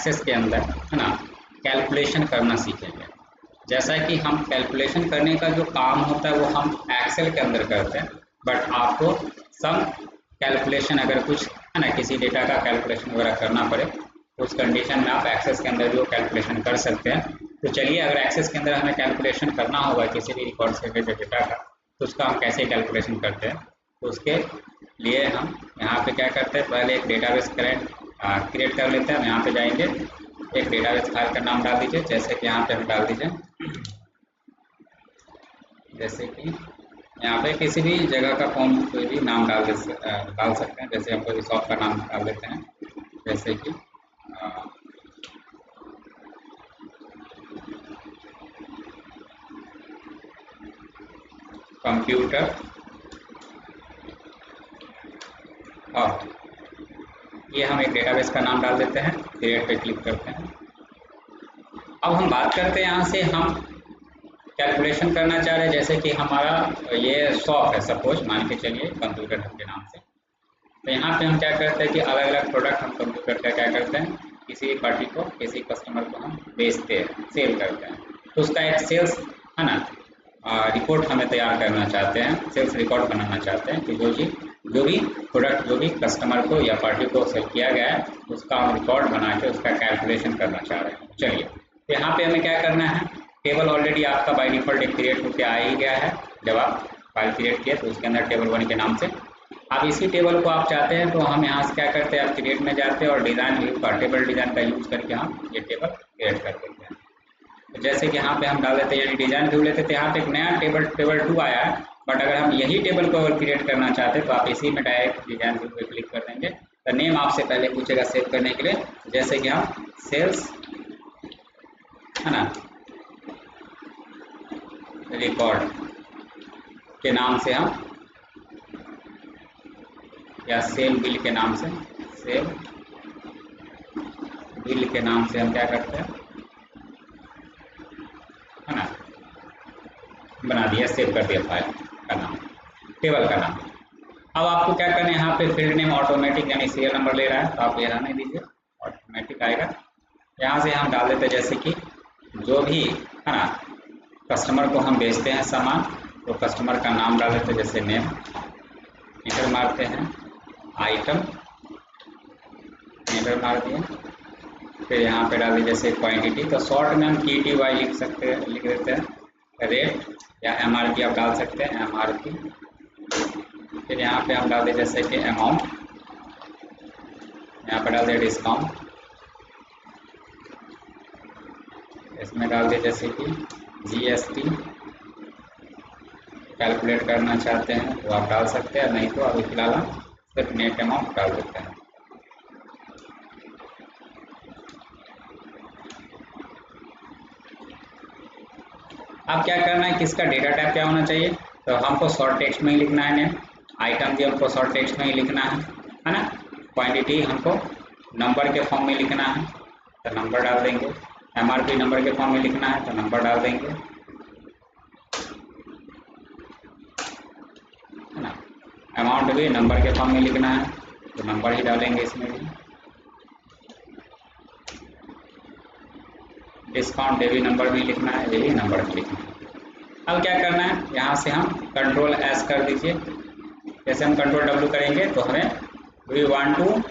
Access के अंदर है ना कैलकुलेशन करना सीखेंगे। जैसा कि हम कैलकुलेशन करने का जो काम होता है वो हम एक्सेल के अंदर करते हैं, बट आपको सम कैलकुलेशन अगर कुछ है ना किसी डेटा का कैलकुलेशन वगैरह करना पड़े तो उस कंडीशन में आप एक्सेस के अंदर भी वो कैलकुलेशन कर सकते हैं। तो चलिए, अगर एक्सेस के अंदर हमें कैलकुलेशन करना होगा किसी भी रिकॉर्ड से रिलेटेड डेटा का, तो उसका हम कैसे कैलकुलेशन करते हैं। तो उसके लिए हम यहाँ पे क्या करते हैं, पहले एक डेटाबेस क्रिएट कर लेते हैं। हम यहाँ पे जाएंगे, एक डेटाबेस फाइल का नाम डाल दीजिए, जैसे कि यहाँ पे हम डाल दीजिए, जैसे कि यहाँ पे किसी भी जगह का कोई भी नाम डाल सकते हैं। जैसे हम कोई शॉप का नाम डाल देते हैं, जैसे कि कंप्यूटर और ये हम एक डेटाबेस का नाम डाल देते हैं, क्रिएट पे क्लिक करते हैं। अब हम बात करते हैं यहाँ से हम कैलकुलेशन करना चाह रहे हैं, जैसे कि हमारा ये शॉप है, सपोज मान के चलिए कंप्यूटर के नाम से। तो यहाँ पे हम क्या करते हैं कि अलग अलग प्रोडक्ट हम कंप्यूटर का क्या करते हैं, किसी पार्टी को, किसी कस्टमर को हम बेचते हैं, सेल करते हैं। तो उसका एक सेल्स है ना रिपोर्ट हमें तैयार करना चाहते हैं, सेल्स रिकॉर्ड बनाना चाहते हैं कि जो भी प्रोडक्ट जो भी कस्टमर को या पार्टी को सेल किया गया है उसका हम रिकॉर्ड बना के उसका कैलकुलेशन करना चाह रहे हैं। चलिए, तो यहाँ पे हमें क्या करना है, टेबल ऑलरेडी आपका बाय डिफॉल्ट क्रिएट होकर आ ही गया है। जब आप फाइल क्रिएट किए तो उसके अंदर टेबल 1 के नाम से अब इसी टेबल को आप चाहते हैं, तो हम यहाँ से क्या करते हैं, आप क्रिएट में जाते हैं और डिज़ाइन व्यू का टेबल डिज़ाइन का यूज़ करके हम ये टेबल क्रिएट कर देते हैं। तो जैसे कि यहाँ पे हम डाल देते हैं, यानी डिज़ाइन व्यू लेते थे, यहाँ पे एक नया टेबल 2 आया है। बट अगर हम यही टेबल को क्रिएट करना चाहते हैं तो आप इसी में डायरेक्ट डिज़ाइन व्यू पे क्लिक कर देंगे। तो नेम आपसे पहले पूछेगा सेव करने के लिए, जैसे कि हम सेल्स है ना रिकॉर्ड के नाम से हम, या सेल बिल के नाम से, सेल बिल के नाम से हम क्या करते हैं है ना, बना दिया, सेव कर दिया फाइल का नाम, टेबल का नाम। अब आपको क्या करना है, यहाँ पे फील्ड नेम ऑटोमेटिक यानी सीरियल नंबर ले रहा है, तो आप ये रहने दीजिए, ऑटोमेटिक आएगा। यहाँ से हम डाल देते हैं जैसे कि जो भी है ना कस्टमर को हम बेचते हैं सामान, तो कस्टमर का नाम डाल देते हैं, जैसे नेम, इंटर मारते हैं, आइटम इंटर मार दिए, फिर यहाँ पे डाल दीजिए जैसे क्वांटिटी, तो शॉर्ट में हम TTY लिख देते हैं, रेट या MRP आप डाल सकते हैं, MRP। फिर यहाँ पे हम डाल दें जैसे कि अमाउंट, यहाँ पे डाल दें डिस्काउंट, इसमें डाल दें जैसे कि GST। कैलकुलेट करना चाहते हैं तो आप डाल सकते हैं, नहीं तो अभी फिलहाल हम सिर्फ नेट अमाउंट डाल देते हैं। अब क्या करना है, किसका डेटा टाइप क्या होना चाहिए, तो हमको शॉर्ट टेक्स्ट में ही लिखना है नेम, आइटम भी हमको शॉर्ट टेक्स्ट में ही लिखना है ना, क्वांटिटी हमको नंबर के फॉर्म में लिखना है तो नंबर डाल देंगे, MRP नंबर के फॉर्म में लिखना है तो नंबर डाल देंगे, है ना। अमाउंट भी नंबर के फॉर्म में लिखना है तो नंबर ही डालेंगे इसमें भी। डिस्काउंट भी नंबर में लिखना है, ये भी नंबर में लिखना है। अब क्या करना है, यहाँ से हम कंट्रोल S कर दीजिए, जैसे हम कंट्रोल W करेंगे तो हमें we want to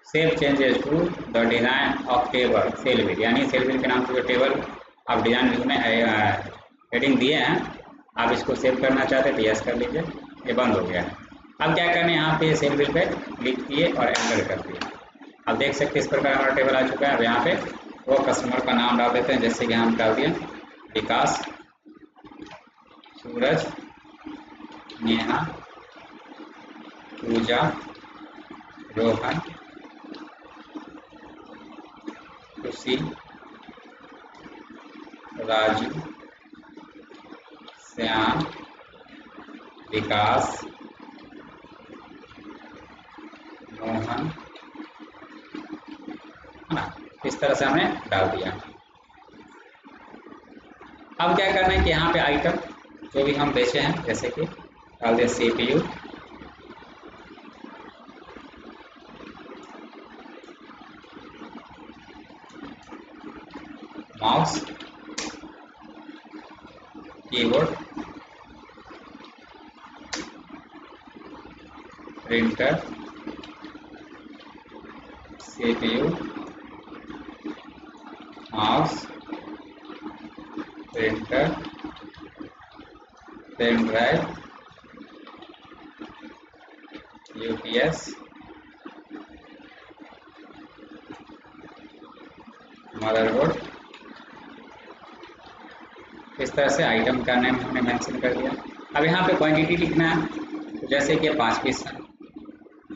save changes to the design of table sale bill, यानी सेल बिल के नाम से जो टेबल आप डिज़ाइन व्यू में हेडिंग दिए हैं, आप इसको सेव करना चाहते हैं तो यस कर लीजिए, ये बंद हो गया है। अब क्या करना है, यहाँ पे सेल बिल पे क्लिक किए और एंटर कर दिए। अब देख सकते हैं इस प्रकार हमारा टेबल आ चुका है। अब यहाँ पे वो कस्टमर का नाम डाल देते हैं, जैसे कि हम डाल दिए विकास, सूरज, नेहा, पूजा, रोहन, खुशी, राजू, श्याम, विकास, मोहन, है ना, इस तरह से हमने डाल दिया। अब क्या करना है कि यहाँ पे आइटम जो भी हम बेचे हैं, जैसे कि डाल दिया CPU, mouse, keyboard, printer, CPU, mouse, printer, pen drive, UPS, motherboard. इस तरह से आइटम का नेम हमने मेंशन कर दिया। अब यहाँ पे क्वांटिटी लिखना है, तो जैसे कि 5 पीस है,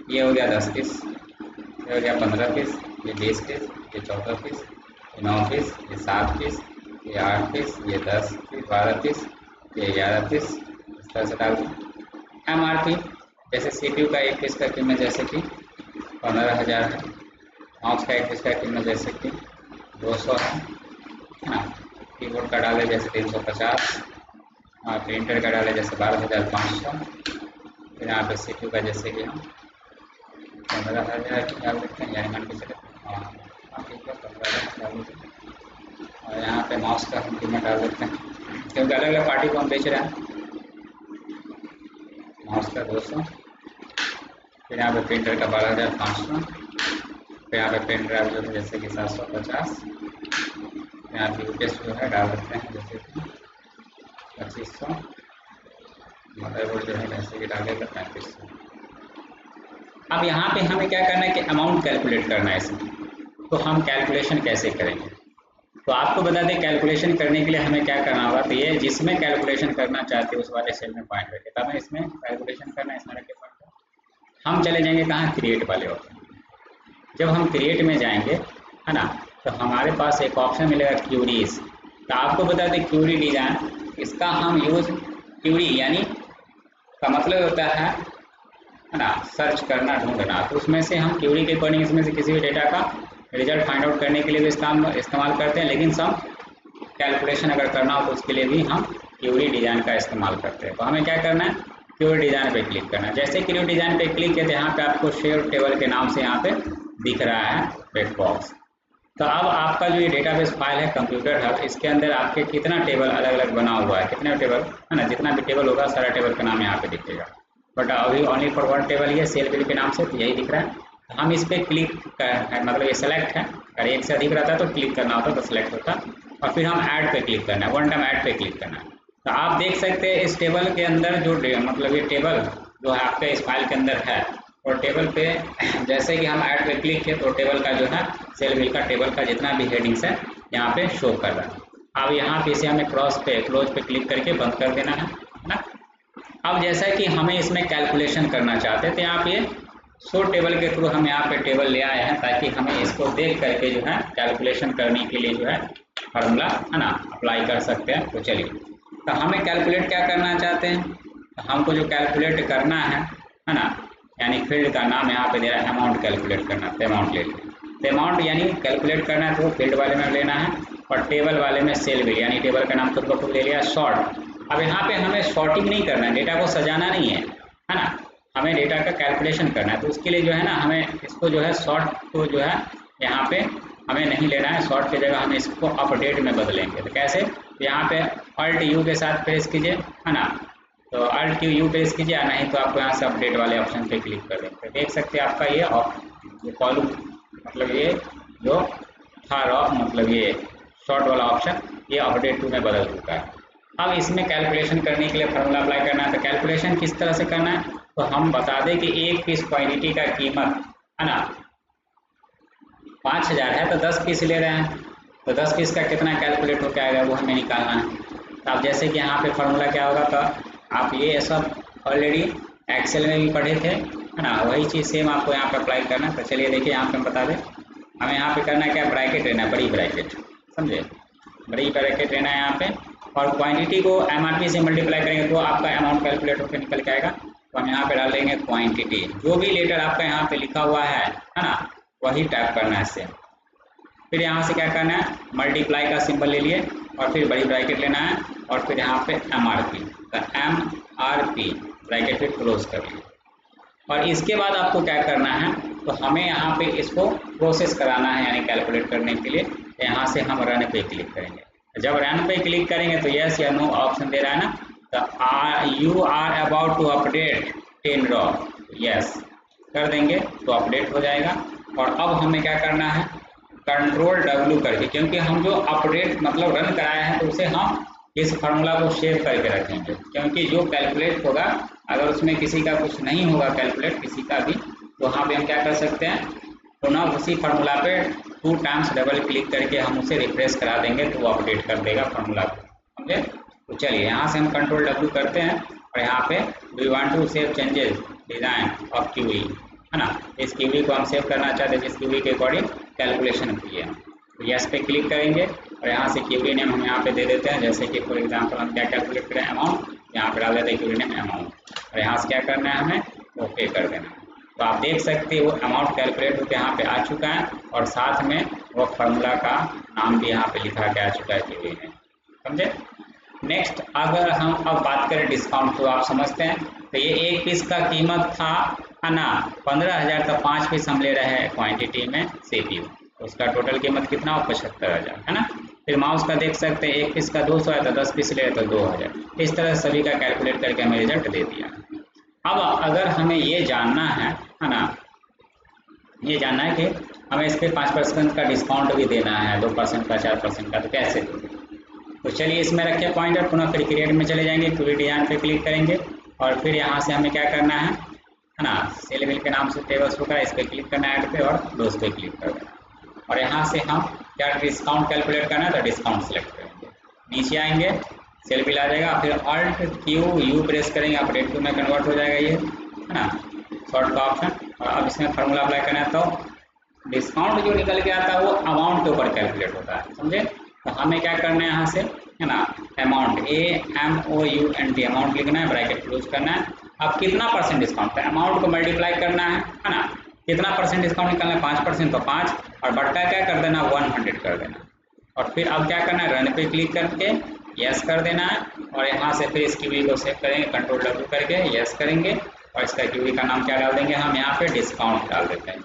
ये हो गया 10 पीस, ये हो गया 15 पीस, ये 20 पीस, ये 14 पीस, ये 9 पीस, ये 7 पीस, ये 8 पीस, ये 10 पीस, 12 पीस, ये 11 पीस। इस तरह से डाल दें। MRP जैसे CPU का एक पीस का कीमत जैसे कि 15,000 है, माउस का एक पीस का कीमत जैसे कि 200 है ना। कीबोर्ड का डाले जैसे 350 और प्रिंटर का डाले जैसे 12,500। फिर यहाँ पे CPU का जैसे कि हम 15,000 डाल देते हैं, यानी मान के चले ठीक है 15,000 डाल देते हैं। और यहाँ पे माउस का हम कीमत डाल देते हैं, क्योंकि अलग अलग पार्टी को हम बेच रहे हैं। माउस का 200, फिर यहाँ पे प्रिंटर का 12,500, फिर यहाँ पे पेन ड्राइव जो है जैसे कि 750, यहाँ पे UPS जो है डाल देते हैं जैसे कि 2500, मदरबोर्ड जो है जैसे कि डालेगा 3500। अब यहाँ पे हमें क्या करना है कि अमाउंट कैलकुलेट करना है इसमें। तो हम कैलकुलेशन कैसे करेंगे, तो आपको बता दें कैलकुलेशन करने के लिए हमें क्या करना होगा। तो ये जिसमें कैलकुलेशन करना चाहते हैं उस वाले सेल में पॉइंट रखें, तब हमें इसमें कैलकुलेशन करना है, इसमें रखे पॉइंट। हम चले जाएंगे कहाँ, क्रिएट वाले ऑप्शन। जब हम क्रिएट में जाएंगे है ना, तो हमारे पास एक ऑप्शन मिलेगा क्यूरीज। तो आपको बता दें क्यूरी डिजाइन, इसका हम यूज क्यूरी यानी का मतलब होता है ना सर्च करना, ढूंढना। तो उसमें से हम क्यूरी के अकॉर्डिंग इसमें से किसी भी डेटा का रिजल्ट फाइंड आउट करने के लिए भी इस्तेमाल करते हैं, लेकिन सब कैलकुलेशन अगर करना हो तो उसके लिए भी हम क्यूरी डिजाइन का इस्तेमाल करते हैं। तो हमें क्या करना है, क्यूरी डिजाइन पे क्लिक करना है। जैसे क्यूरी डिजाइन पे क्लिक किया तो यहाँ पे आपको शेयर टेबल के नाम से यहाँ पे दिख रहा है टेक्स्ट बॉक्स। तो अब आपका जो ये डेटाबेस फाइल है कंप्यूटर हब, इसके अंदर आपके कितना टेबल अलग अलग बना हुआ है, कितने टेबल है ना, जितना भी टेबल होगा सारा टेबल का नाम यहाँ पे दिखेगा। बट अभी ओनली फॉर वन टेबल ये सेल बिल के नाम से तो यही दिख रहा है। हम इस पर क्लिक कर, मतलब ये सेलेक्ट है, अगर एक से अधिक रहता है तो क्लिक करना होता तो सिलेक्ट होता, और फिर हम ऐड पे क्लिक करना है, वन टाइम ऐड पे क्लिक करना है। तो आप देख सकते हैं इस टेबल के अंदर जो मतलब ये टेबल जो है आपके इस फाइल के अंदर है, और टेबल पे जैसे कि हम ऐड पे क्लिक किए तो टेबल का जो है सेल बिल का टेबल का जितना भी हेडिंग्स है यहाँ पे शो कर रहा है। अब यहाँ पे इसे हमें क्लोज पे क्लिक करके बंद कर देना है ना। अब जैसा कि हमें इसमें कैलकुलेशन करना चाहते हैं तो यहाँ पे शो टेबल के थ्रू हम यहाँ पे टेबल ले आए हैं, ताकि हमें इसको देख करके जो है कैलकुलेशन करने के लिए जो है फार्मूला है ना अप्लाई कर सकते हैं। तो चलिए, तो हमें कैलकुलेट क्या करना चाहते हैं, तो हमको जो कैलकुलेट करना है ना, यानी फील्ड का नाम यहाँ पे दे रहा है अमाउंट कैलकुलेट करना। तो अमाउंट ले लें, तो अमाउंट यानी कैलकुलेट करना है तो फील्ड वाले में लेना है, और टेबल वाले में सेल बिल यानी टेबल का नाम खुद को ले लिया शॉर्ट। अब यहाँ पे हमें शॉर्टिंग नहीं करना है, डेटा को सजाना नहीं है ना, हमें डेटा का कैलकुलेशन करना है। तो उसके लिए जो है ना हमें इसको जो है शॉर्ट को जो है यहाँ पे हमें नहीं लेना है, शॉर्ट की जगह हम इसको अपडेट में बदलेंगे। तो कैसे, यहाँ पे Alt U के साथ प्रेस कीजिए है ना, तो Alt U प्रेस कीजिए, नहीं तो आपको यहाँ से अपडेट वाले ऑप्शन पे क्लिक कर देंगे। देख सकते हैं आपका ये कॉलम मतलब ये जो था मतलब ये शॉर्ट वाला ऑप्शन ये अपडेट टू में बदल चुका है। अब इसमें कैलकुलेशन करने के लिए फार्मूला अप्लाई करना है। तो कैलकुलेशन किस तरह से करना है, तो हम बता दें कि एक पीस क्वांटिटी का कीमत है ना 5,000 है, तो 10 पीस ले रहे हैं, तो 10 पीस का कितना कैलकुलेट होकर आएगा वो हमें निकालना है। तो आप जैसे कि यहाँ पे फार्मूला क्या होगा, तो आप ये सब ऑलरेडी एक्सेल में भी पढ़े थे है ना, वही चीज़ सेम आपको यहाँ पे अप्लाई करना है। तो चलिए देखिए यहाँ पे हम बता दें, हमें यहाँ पे करना है क्या, ब्रैकेट लेना है, बड़ी ब्रैकेट, समझे, बड़ी ब्रैकेट लेना है यहाँ पे, और क्वांटिटी को MRP से मल्टीप्लाई करेंगे तो आपका अमाउंट कैलकुलेट होकर निकल के आएगा। तो हम यहाँ पे डाल देंगे क्वांटिटी, जो भी लेटर आपका यहाँ पे लिखा हुआ है ना वही टाइप करना है सेम। फिर यहाँ से क्या करना है, मल्टीप्लाई का सिंबल ले लिए, और फिर बड़ी ब्रैकेट लेना है, और फिर यहाँ पे MRP, तो MRP ब्रैकेट फिर क्लोज कर लिए। और इसके बाद आपको क्या करना है, तो हमें यहाँ पे इसको प्रोसेस कराना है, यानी कैलकुलेट करने के लिए यहाँ से हम रन पे क्लिक करेंगे। जब रन पे क्लिक करेंगे तो यस या नो ऑप्शन दे रहा है ना, तो you are about to update 10 row, yes कर देंगे तो अपडेट हो जाएगा। और अब हमें क्या करना है, कंट्रोल W करके, क्योंकि हम जो अपडेट मतलब रन कराए हैं तो उसे हम इस फार्मूला को सेव करके रखेंगे, क्योंकि जो कैलकुलेट होगा अगर उसमें किसी का कुछ नहीं होगा कैलकुलेट किसी का भी, तो वहाँ पे हम क्या कर सकते हैं, पुनः उसी फार्मूला पे 2 टाइम्स डबल क्लिक करके हम उसे रिफ्रेश करा देंगे तो वो अपडेट कर देगा फार्मूला को, समझे। तो चलिए यहाँ से हम कंट्रोल W करते हैं और यहाँ पे we want to save changes design of QE, है ना। इस QE को हम सेव करना चाहते हैं जिस QE के अकॉर्डिंग कैलकुलेशन की है, तो यस पे क्लिक करेंगे और यहाँ से QE नेम हम यहाँ पे दे देते हैं, जैसे कि फॉर एग्जांपल हम क्या कैलकुलेट करें अमाउंट, यहाँ पे डाल देते हैं QE नेम अमाउंट, और यहाँ से क्या करना है हमें ओके कर देना है। तो आप देख सकते हैं वो अमाउंट कैलकुलेट होकर यहाँ पे आ चुका है और साथ में वो फार्मूला का नाम भी यहाँ पे लिखा के आ चुका है QE नेम, समझे। नेक्स्ट अगर हम अब बात करें डिस्काउंट, तो आप समझते हैं तो ये एक पीस का कीमत था है ना 15,000, तो 5 पीस हम ले रहे हैं क्वांटिटी में CPU, उसका टोटल कीमत कितना हो 75,000, है ना। फिर माउस का देख सकते हैं एक पीस का 200 है तो 10 पीस ले तो 2,000, इस तरह सभी का कैलकुलेट करके हमें रिजल्ट दे दिया। अब अगर हमें ये जानना है ना, ये जानना है कि हमें इस पर 5% का डिस्काउंट भी देना है, 2% का 4% का, तो कैसे देंगे। तो चलिए इसमें रखिए पॉइंटर, पुनः फिर क्रिएट में चले जाएंगे, QE डिजाइन पे क्लिक करेंगे और फिर यहाँ से हमें क्या करना है ना, सेल बिल के नाम से टेबल्स होगा, इस पर क्लिक करना है ऐड पे और डोज पे क्लिक कर देना, और यहाँ से हम क्या डिस्काउंट कैलकुलेट करना है तो डिस्काउंट सेलेक्ट करेंगे, नीचे आएंगे सेल बिल आ जाएगा, फिर Alt Q प्रेस करेंगे, अपडेट टू में कन्वर्ट हो जाएगा ये, है ना शॉर्ट का ऑप्शन। और अब इसमें फार्मूला अप्लाई करना है तो डिस्काउंट जो निकल के आता है वो अमाउंट के ऊपर कैलकुलेट होता है, समझे। तो हमें क्या करना है यहाँ से है ना अमाउंट AMOUNT अमाउंट लिखना है, ब्रैकेट क्लोज करना है। अब कितना परसेंट डिस्काउंट है, अमाउंट को मल्टीप्लाई करना है ना, कितना परसेंट डिस्काउंट निकलना है 5% तो 5, और बढ़ता क्या कर देना 100 कर देना। और फिर अब क्या करना है रन पे क्लिक करके यस कर देना है, और यहाँ से फिर इस QE को सेव करेंगे कंट्रोल W करके यस करेंगे, और इसका QE का नाम क्या डाल देंगे हम यहाँ पे डिस्काउंट डाल देते हैं,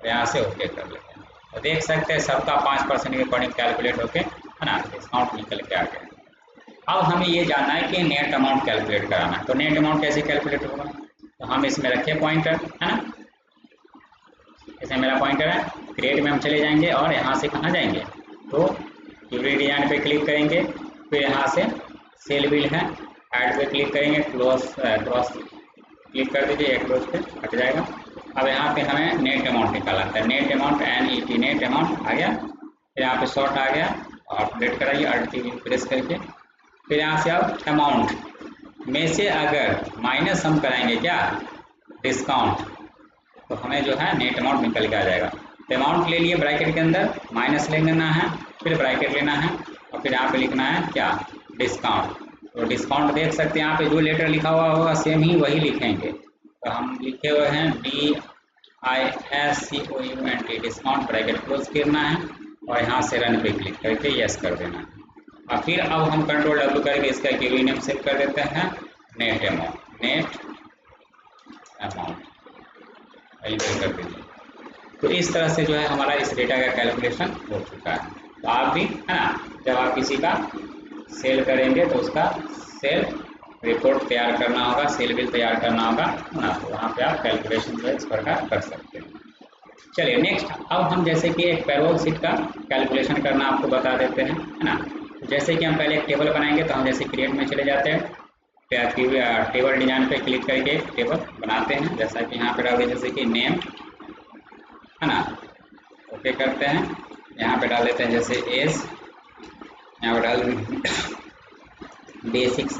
यहाँ से ओके कर लेते हैं। तो देख सकते हैं सबका 5% के अकॉर्डिंग कैलकुलेट होके है ना डिस्काउंट निकल के आ गया। अब हमें ये जानना है कि नेट अमाउंट कैलकुलेट कराना है, तो नेट अमाउंट कैसे कैलकुलेट होगा, तो हम इसमें रखें पॉइंटर, है ना, इसमें मेरा पॉइंटर है, क्रिएट में हम चले जाएंगे और यहाँ से कहाँ जाएंगे तो QE डिजाइन पे क्लिक करेंगे, फिर यहाँ से सेल बिल है ऐड पे क्लिक करेंगे, क्रॉस क्लिक कर दीजिए, क्लोज पे हट जाएगा। अब यहाँ पे हमें नेट अमाउंट निकालना है, net amount NET net amount आ गया, फिर यहाँ पे शॉर्ट आ गया और अपडेट कराइए Alt प्रेस करके, फिर यहाँ से अब अमाउंट में से अगर माइनस हम कराएंगे क्या डिस्काउंट, तो हमें जो है नेट अमाउंट निकल के आ जाएगा। तो अमाउंट ले लिए ब्रैकेट के अंदर, माइनस ले लेना है, फिर ब्रैकेट लेना है और फिर यहाँ पे लिखना है क्या डिस्काउंट। तो डिस्काउंट देख सकते हैं यहाँ पे जो लेटर लिखा हुआ होगा सेम ही वही लिखेंगे, तो हम लिखे हुए हैं DISCOUNT डिस्काउंट, ब्रैकेट क्लोज करना है और यहाँ से रन पे क्लिक करके यस कर देना है। और फिर अब हम कंट्रोल W करके इसका QE नेम सेव कर देते हैं नेट अमाउंट कर दीजिए। तो इस तरह से जो है हमारा इस डेटा का कैलकुलेशन हो चुका है। तो आप भी है ना जब आप किसी का सेल करेंगे तो उसका सेल रिपोर्ट तैयार करना होगा, सेल बिल तैयार करना होगा ना, तो वहाँ पे आप कैलकुलेशन जो है इस प्रकार कर सकते हैं। चलिए नेक्स्ट अब हम जैसे कि एक पेरोल शीट का कैलकुलेशन करना आपको बता देते हैं, है ना। जैसे कि हम पहले एक टेबल बनाएंगे, तो हम जैसे क्रिएट में चले जाते हैं, टेबल डिजाइन पे क्लिक करके टेबल बनाते हैं, जैसा कि यहाँ पे डाल दें जैसे कि नेम, है ना, ओके करते हैं। यहाँ पे डाल देते हैं जैसे एज, यहाँ पे डाल बेसिक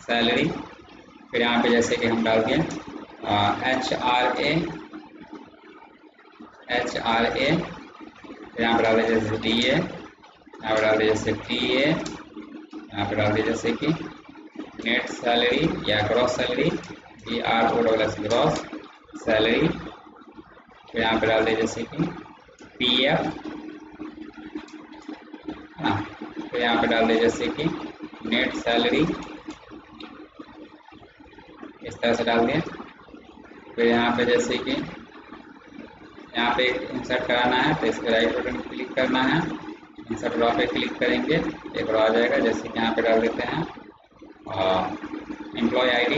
सैलरी, फिर यहाँ पे जैसे कि हम डाल दिए HRA, फिर यहाँ पे डाल दिए जैसे DA, यहाँ पे डाल दिए जैसे TA, यहाँ पे डाल दिए जैसे कि नेट सैलरी या gross salary GROS gross salary, फिर यहाँ पे डाल दिए जैसे कि PF, हाँ, फिर यहाँ पे डाल दिए जैसे कि नेट सैलरी, इस तरह से डाल दिए। फिर यहाँ पे जैसे कि यहाँ पे इंसर्ट कराना है तो इस पर राइट बटन क्लिक करना है, इंसर्ट रॉ पे क्लिक करेंगे, एक रॉ आ जाएगा। जैसे कि यहाँ पे डाल देते हैं एम्प्लॉय आईडी,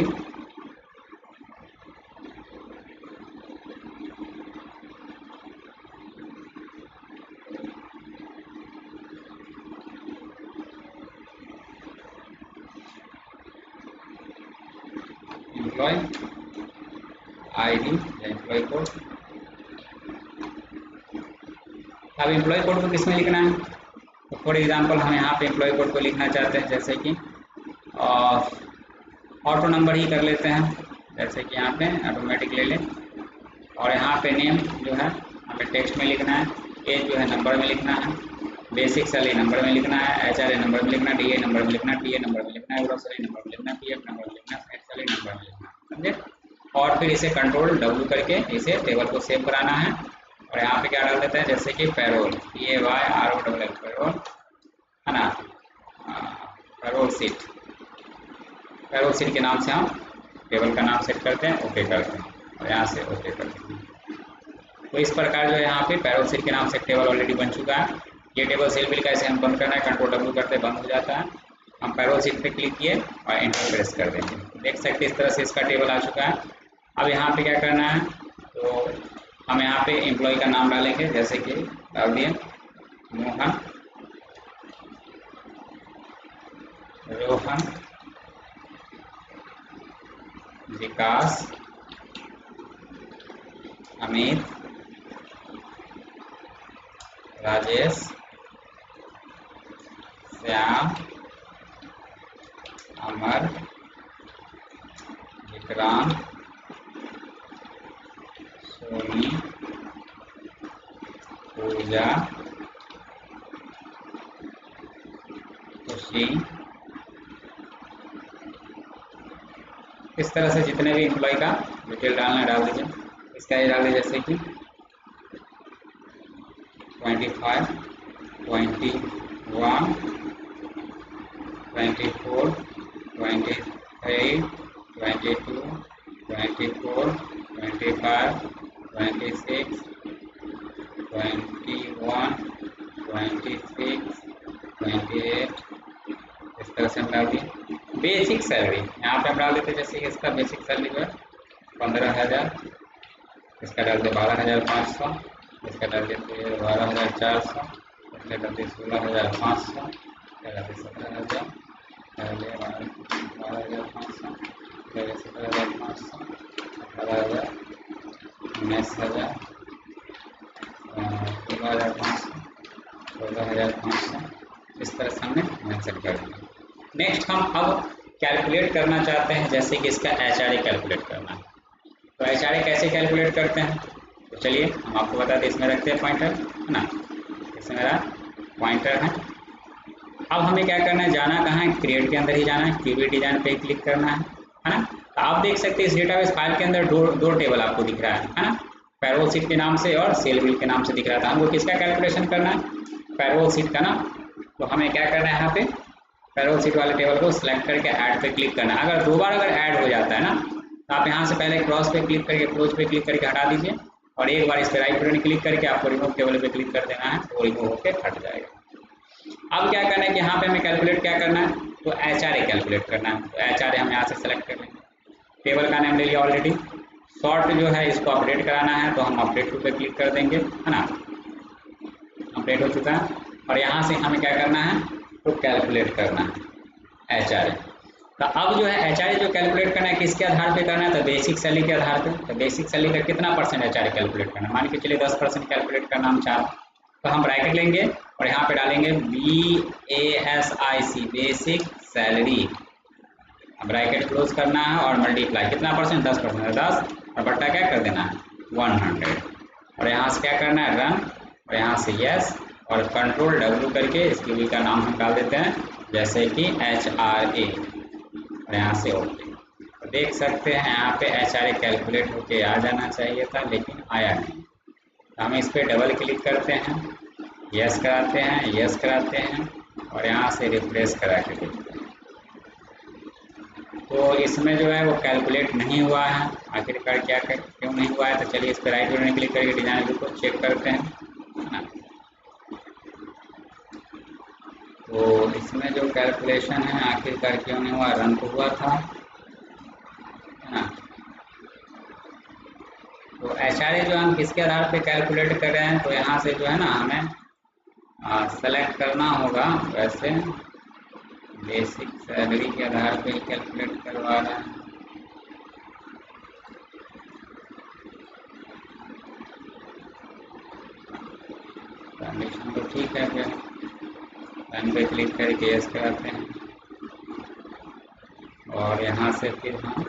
एम्प्लॉय आईडी या एम्प्लॉय कोड। अब एम्प्लॉय कोड को किस में लिखना है, तो फॉर एग्जांपल हम यहाँ पे एम्प्लॉय कोड को लिखना चाहते हैं, जैसे कि ऑटो नंबर ही कर लेते हैं, जैसे कि यहाँ पे ऑटोमेटिक ले लें। और यहाँ पे नेम जो है हमें टेक्स्ट में लिखना है, एज जो है नंबर में लिखना है, बेसिक सैलरी नंबर में लिखना है, एचआरए नंबर में लिखना है, डीए नंबर में लिखना है, टीए नंबर में लिखना है, ग्रोसरी नंबर में लिखना है, पीएफ नंबर में लिखना है, नेट सैलरी नंबर में लिखना है, समझे। और फिर इसे कंट्रोल डब्ल्यू करके इसे टेबल को सेव कराना है। और यहाँ पे क्या डाल देते हैं, जैसे कि पैरोल, PAYROLL पैरोल है ना, पैरोल सीट, पैरोल सीट के नाम से हम टेबल का नाम सेट करते हैं, ओके करते हैं और यहाँ से ओके करते हैं। तो इस प्रकार जो है यहाँ पे पैरोल सीट के नाम से टेबल ऑलरेडी बन चुका है। ये टेबल सेल बिल का इसे हम बंद करना है, कंट्रोल डब्ल्यू करते बंद हो जाता है। हम पैरोल सीट पे क्लिक किए और एंटर प्रेस कर देंगे, देख सकते हैं इस तरह से इसका टेबल आ चुका है। अब यहाँ पे क्या करना है, तो हम यहाँ पे एम्प्लॉय का नाम डालेंगे, जैसे कि डाल दिए मोहन, रोहन, विकास, अमित, राजेश, श्याम, अमर, विक्रांत, सोनी, पूजा, खुशी। इस तरह से जितने भी एम्प्लॉय का डिटेल डालना है डाल दीजिए। इसका ये डाल दीजिए, जैसे कि 25, 21, 24, 23, 22, 24, 25, 26, 21, 26, 28, इस तरह से हम डाल दिए। बेसिक सैलरी यहाँ पे हम डाल देते हैं, जैसे कि इसका बेसिक सैलरी जो है 15,000, इसका डाल दे 12,500, इसका डाल देते 12,400, इसका डाल दे 16,500, इसका डाल दे 17,000, 12,500, 17,500, 18,000, 19,000, 16,500, 16,500, इस तरह से हमने मेंशन कर दिया। नेक्स्ट हम अब कैलकुलेट करना चाहते हैं, जैसे कि इसका एचआरए कैलकुलेट करना है। तो एचआरए कैसे कैलकुलेट करते हैं, तो चलिए हम आपको बता दें। इसमें रखते हैं पॉइंटर, है ना, इसमें मेरा पॉइंटर है। अब हमें क्या करना है, जाना कहाँ है, क्रिएट के अंदर ही जाना है, क्यूबी डिजाइन पे क्लिक करना है ना। तो आप देख सकते हैं इस डेटाबेस फाइल के अंदर दो टेबल आपको दिख रहा है ना, पैरोल सीट के नाम से और सेल बिल के नाम से दिख रहा था। हमको किसका कैलकुलेशन करना है, पैरोल सीट का ना। तो हमें क्या करना है, यहाँ पे पैरोल सीट वाले टेबल को सिलेक्ट करके ऐड पे क्लिक करना है। अगर दो बार अगर ऐड हो जाता है ना, तो आप यहाँ से पहले क्रॉस पे क्लिक करके क्लोज पे क्लिक करके हटा दीजिए, और एक बार इस पर राइट बटन क्लिक करके आपको रिमूव टेबल पे क्लिक कर देना है, तो रिमूव होकर हट जाएगा। अब क्या करना है कि यहाँ पे हमें कैलकुलेट क्या करना है, तो एचआरए कैलकुलेट करना है। तो एचआरए हम यहाँ से सेलेक्ट कर लेंगे, टेबल का नाम ले लिया ऑलरेडी। शॉर्ट जो है इसको अपडेट कराना है, तो हम अपडेट पे क्लिक कर देंगे, है ना, अपडेट हो चुका है। और यहाँ से हमें क्या करना है, तो कैलकुलेट करना है एचआरए। तो अब जो है एचआरए जो कैलकुलेट करना है किसके आधार पे करना है, तो बेसिक सैलरी के आधार पे। तो बेसिक सैलरी का कितना परसेंट एचआरए कैलकुलेट करना है, मान के चलिए 10% कैलकुलेट करना हम चाह, तो हम ब्रैकेट लेंगे और यहाँ पे डालेंगे BASIC basic salary, bracket close करना है और मल्टीप्लाई कितना परसेंट, 10%, 10 और बट्टा क्या कर देना है 100। और यहाँ से क्या करना है, रन, और यहाँ से यस और कंट्रोल डब्ल्यू करके इस क्यूबी का नाम हम डाल देते हैं, जैसे कि HRA, और यहाँ से ओके। तो देख सकते हैं यहाँ पे एचआरए कैलकुलेट होके आ जाना चाहिए था, लेकिन आया नहीं। तो हम इस पर डबल क्लिक करते हैं, यस कराते हैं, यस कराते हैं और यहाँ से रिफ्रेश करा के देखते हैं। तो इसमें जो है वो कैलकुलेट नहीं हुआ है, आखिरकार क्यों नहीं हुआ है। तो चलिए इस पर राइट बटन क्लिक करके डिजाइन व्यू को चेक करते हैं, है ना। तो इसमें जो कैलकुलेशन है आखिरकार क्यों नहीं हुआ, रन तो हुआ था, है ना। तो एचआरए जो हम किसके आधार पे कैलकुलेट कर रहे हैं, तो यहाँ से जो है ना हमें सेलेक्ट करना होगा। वैसे बेसिक सैलरी के आधार पे कैलकुलेट करवा रहे हैं। कंडीशन तो ठीक है, फिर रन पे क्लिक करके यस कराते हैं और यहाँ से फिर हम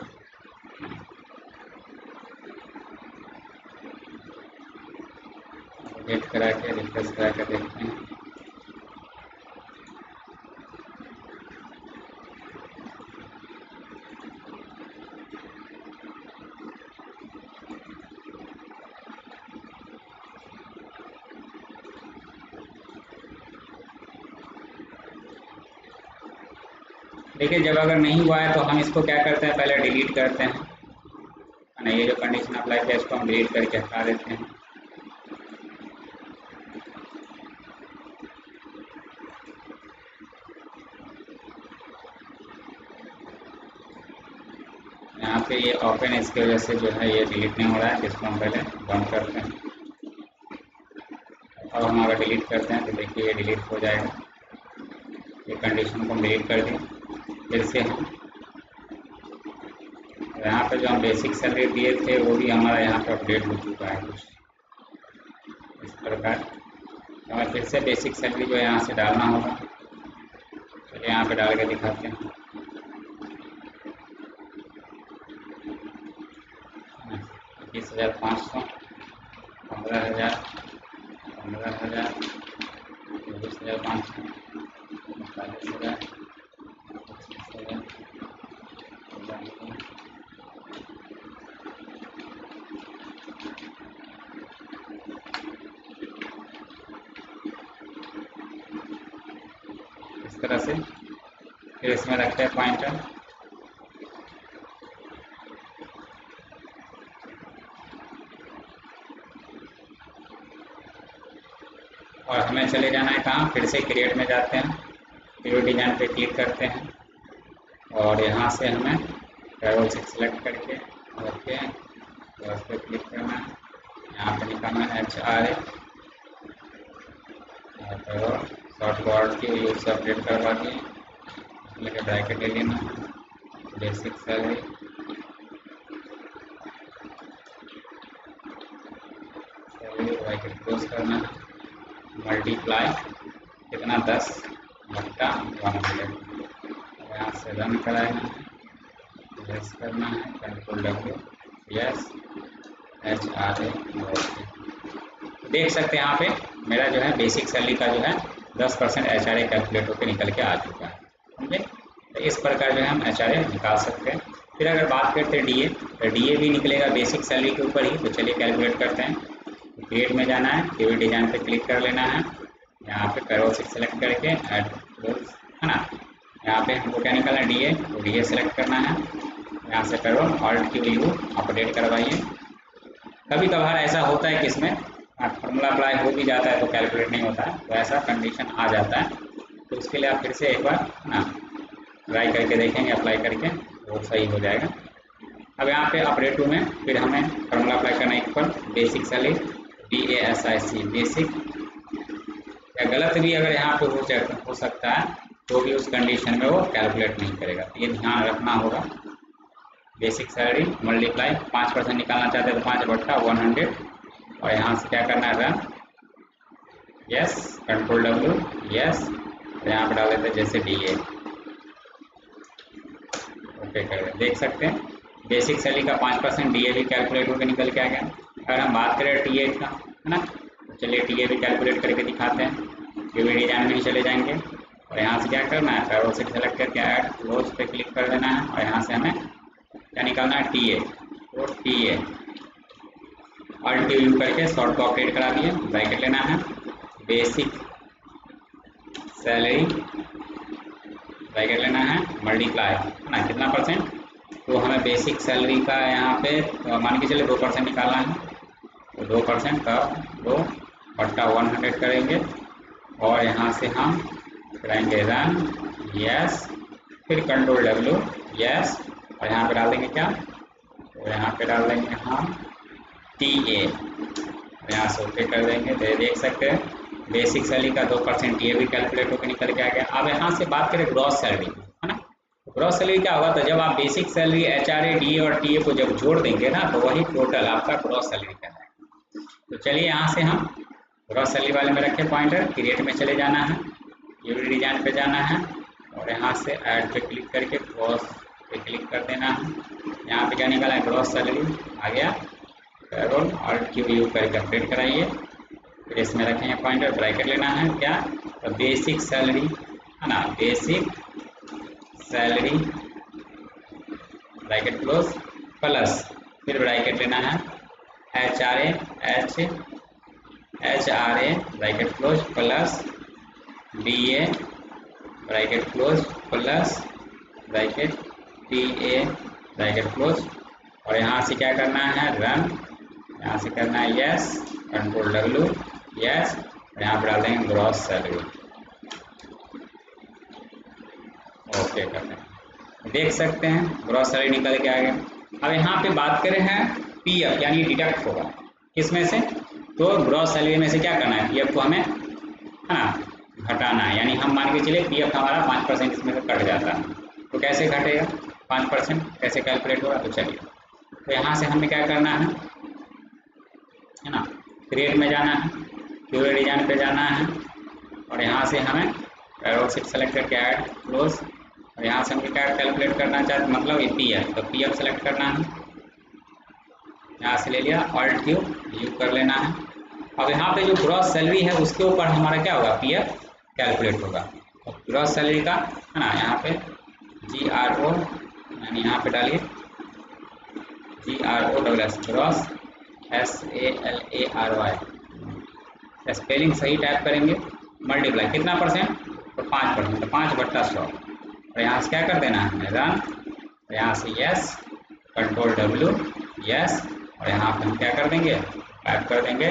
अपडेट करा के रिफ्रेश करा के देखते हैं। देखिए जब अगर नहीं हुआ है तो हम इसको क्या करते हैं, पहले डिलीट करते हैं, है ना। ये जो कंडीशन अप्लाई किया इसको हम डिलीट करके हटा देते हैं। यहाँ पे ये ओपन इसके वजह से जो है ये डिलीट नहीं हो रहा है, जिसको हम पहले बंद करते हैं। अब हम अगर डिलीट करते हैं तो देखिए ये डिलीट हो जाएगा। ये कंडीशन को हम डिलीट कर दें, फिर से हम यहाँ पे जो हम बेसिक सैलरी दिए थे वो भी हमारा यहाँ पे अपडेट हो चुका है कुछ इस प्रकार। हमें फिर से बेसिक सैलरी जो है यहाँ से डालना होगा। चलिए यहाँ पे डाल के दिखाते हैं। 21,500, 15,000, 15,000, 24,500, 45,000, 25,000, 15,000। इस तरह से फिर इसमें रखते हैं पॉइंटर। और हमें चले जाना है कहाँ, फिर से क्रिएट में जाते हैं, वीडियो डिजाइन पे क्लिक करते हैं और यहाँ से हमें ट्रैवल से सिलेक्ट करके ओके और उस पर क्लिक करना है। यहाँ पे निकालना है HRA और शॉर्ट वर्ड के यूज से अपडेट करवा दिए, लेके ब्रैकेट ले लेना है। बेसिक सैलरी ब्रैकेट क्लोज करना है। मल्टीप्लाई कितना 10 बट्टा 100। यहाँ से रन कराना है, यस करना है, कंट्रोल W यस HRA। देख सकते हैं यहाँ पे मेरा जो है बेसिक सैलरी का जो है 10% HRA कैलकुलेट होकर निकल के आ चुका है, समझे। तो इस प्रकार जो है हम HRA निकाल सकते हैं। फिर अगर बात करते हैं DA, तो DA भी निकलेगा बेसिक सैलरी के ऊपर ही। तो चलिए कैलकुलेट करते हैं। क्रिएट में जाना है, वीडियो डिजाइन पे क्लिक कर लेना है, यहाँ पे पैरोल से सेलेक्ट करके ऐड रोल्स, है ना। यहाँ पे हमको क्या निकालना है DA, तो DA सेलेक्ट करना है। यहाँ से पैरोल ऑल्ट Q अपडेट करवाइए। कभी कभार ऐसा होता है कि इसमें फॉर्मूला अप्लाई हो भी जाता है तो कैलकुलेट नहीं होता है, तो ऐसा कंडीशन आ जाता है। तो उसके लिए आप फिर से एक बार ना ट्राई करके देखेंगे, अप्लाई करके वो सही हो जाएगा। अब यहाँ पे अपडेट में फिर हमें फॉर्मूला अप्लाई करना है equal basic salary BASIC basic, या गलत भी अगर यहाँ पे हो सकता है तो भी उस कंडीशन में वो कैलकुलेट नहीं करेगा। तो ये ध्यान रखना होगा। बेसिक सैलरी मल्टीप्लाई 5% निकालना चाहते हैं तो 5 बट्टा 100 और यहाँ से क्या करना है run yes, control W yes, यहाँ पे डाल देते हैं जैसे DA ओके कर दें। देख सकते हैं बेसिक सैलरी का 5% DA भी कैलकुलेट होकर निकल के आ गया। अगर हम बात करें TA का, है ना, तो चलिए TA भी कैलकुलेट करके दिखाते हैं। वीडियो डिजाइन में चले जाएंगे और यहाँ से क्या करना है पैरोल से सेलेक्ट करके ऐड क्लोज पे क्लिक कर देना है और यहाँ से हमें क्या निकालना है TA, तो TA ऑल्ट Q करके शॉर्ट को अपडेट करा दिए, ब्रैकेट लेना है बेसिक सैलरी ब्रैकेट लेना है मल्टीप्लाई, है ना, कितना परसेंट तो हमें बेसिक सैलरी का यहाँ पे मान के चले 2% निकालना है, तो 2% का 2/100 करेंगे और यहाँ से हम करेंगे रन, यस, फिर कंट्रोल W, यस, और यहाँ पे डाल देंगे क्या, तो यहाँ पे डाल देंगे हम TA, यहाँ से ओके कर देंगे। तो देख सकते हैं बेसिक सैलरी का 2% ये भी कैलकुलेट होकर निकल के आ गया। अब यहाँ से बात करें ग्रॉस सैलरी, है ना। ग्रॉस सैलरी क्या होगा, तो जब आप बेसिक सैलरी HRA, DA और TA को जब जोड़ देंगे ना, तो वही टोटल आपका ग्रॉस सैलरी कहलाएगा। तो चलिए यहाँ से हम ग्रॉस सैलरी वाले में रखें पॉइंटर, क्रिएट में चले जाना है, यूनिट डिजाइन पे जाना है और यहाँ से ऐड पे क्लिक करके ग्रॉस पे क्लिक कर देना है। यहाँ पे क्या निकला है, ग्रॉस सैलरी आ गया, पैरोल और QU करके अपडेट कराइए। फिर इसमें रखेंगे पॉइंटर, ब्रैकेट लेना है क्या, तो बेसिक सैलरी, है ना, basic salary bracket close plus, फिर ब्रैकेट लेना है HRA bracket close plus DA bracket close plus bracket TA bracket close, और यहाँ से क्या करना है, रन, यहाँ से करना है यस, कंट्रोल W, यस, और यहाँ पर डाल देंगे ग्रॉस सैलरी, ओके कर दें। देख सकते हैं ग्रॉस सैलरी निकल के आ गया। अब यहाँ पे बात करें हैं PF, यानी डिडक्ट होगा किसमें से, तो ग्रॉस सैलरी में से क्या करना है, PF को हमें, है ना, घटाना है। यानी हम मान के चलिए PF हमारा 5% इसमें से कट जाता है, तो कैसे घटेगा 5%, कैसे कैलकुलेट होगा, तो चलिए, तो यहाँ से हमें क्या करना है ना, क्रिएट में जाना है, यूनिट डिजाइन पे जाना है और यहाँ से हमें पैरोल शीट सेलेक्ट करके ऐड क्लोज, और यहाँ से हम क्या कैलकुलेट करना चाहते, मतलब ये PF, तो PF सेलेक्ट करना है, यहाँ से ले लिया, ऑल्ट Q कर लेना है। अब यहाँ पे जो ग्रॉस सैलरी है उसके ऊपर हमारा क्या होगा, PF कैलकुलेट होगा। तो ग्रॉस सैलरी का, है ना, यहाँ पे GRO, यानी यहाँ पे डालिए GROSS, ग्रॉस SALARY, स्पेलिंग सही टाइप करेंगे, मल्टीप्लाई कितना परसेंट, तो 5%, तो 5/100, और यहाँ से क्या कर देना है, रन, और यहाँ से यस, कंट्रोल W, यस, और यहाँ पर हम क्या कर देंगे, टाइप कर देंगे,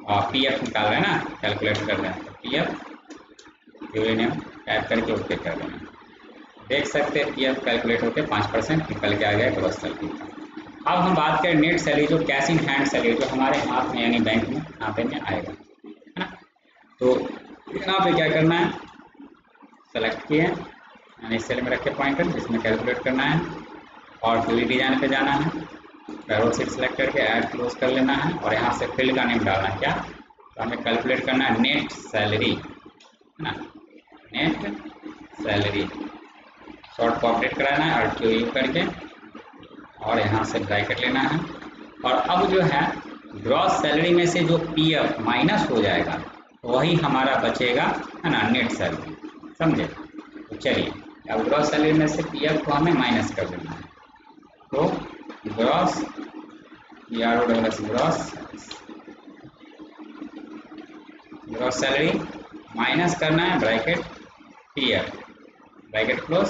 और PF निकाल रहे हैं ना, कैलकुलेट कर रहे हैं, तो PF यूनियन टाइप करके ओके कर देना। देख सकते हैं PF कैलकुलेट होकर 5% निकल के आ गया ग्रॉस सैलरी का। अब हम बात करें नेट सैलरी, जो कैश इन हैंड सैलरी, जो हमारे हाथ में यानी बैंक में खाते में आएगा, है ना। तो यहाँ पे क्या करना है, सेलेक्ट किए, यानी सेल में रखे पॉइंटर जिसमें कैलकुलेट करना है, और पूरी डिजाइन पे जाना है, पैरोल शीट सेलेक्ट करके ऐड क्लोज कर लेना है, और यहाँ से फील्ड का नेम डालना है क्या, तो हमें कैलकुलेट करना है नेट सैलरी, है ना, नेट सैलरी, शॉर्ट को अपडेट कराना है और QU करके, और यहाँ से ब्रैकेट लेना है। और अब जो है ग्रॉस सैलरी में से जो PF माइनस हो जाएगा वही हमारा बचेगा, है ना, नेट सैलरी, समझे। तो चलिए अब ग्रॉस सैलरी में से PF को हमें माइनस कर देना है, तो ग्रॉस ग्रॉस सैलरी माइनस करना है, ब्रैकेट PF ब्रैकेट क्लोज,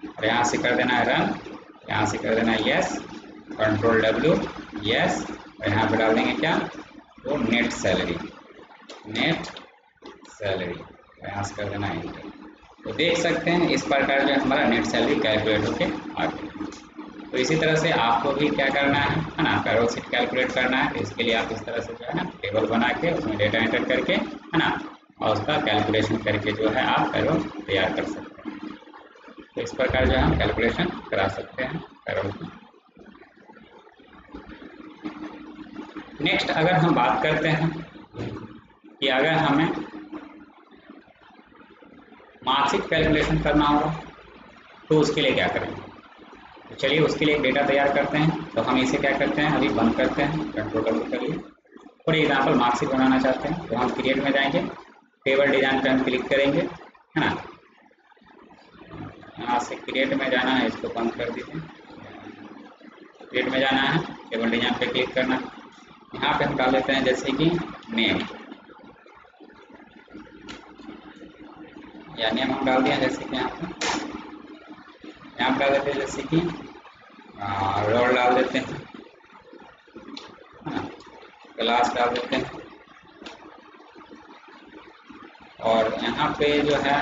और यहाँ से कर देना है रन, यहाँ से कर देना है यस, कंट्रोल W, यस, और यहाँ पे डाल देंगे क्या, तो नेट सैलरी, और यहाँ से कर देना है एंटर। तो देख सकते हैं इस प्रकार जो हमारा नेट सैलरी कैलकुलेट होके आ गया। तो इसी तरह से आपको भी क्या करना है ना, पैरोल शीट कैलकुलेट करना है। तो इसके लिए आप इस तरह से जो है ना टेबल बना के उसमें डेटा एंटर करके, है ना, और उसका कैलकुलेशन करके जो है आप पैरोल तैयार कर सकते हैं। तो इस प्रकार जो हम कैलकुलेशन करा सकते हैं पैरोल की। नेक्स्ट अगर हम बात करते हैं कि अगर हमें मासिक कैलकुलेशन करना होगा तो उसके लिए क्या करेंगे, तो चलिए उसके लिए एक डेटा तैयार करते हैं। तो हम इसे क्या करते हैं, अभी बंद करते हैं, कंट्रोल W कर लिए। फॉर एग्जाम्पल मार्कशीट बनाना चाहते हैं तो हम क्रिएट में जाएंगे, टेबल डिजाइन पर हम क्लिक करेंगे, है ना, यहाँ से क्रिएट में जाना है, इसको बंद कर दीजिए। क्रिएट में जाना है, टेबल डिजाइन पे क्लिक करना है, यहाँ पे हम डाल देते हैं जैसे कि नेम, या नेम हम डाल दिया जैसे कि यहाँ पे डाल देते हैं जैसे कि रोल डाल देते हैं, क्लास डाल देते हैं, और यहाँ पे जो है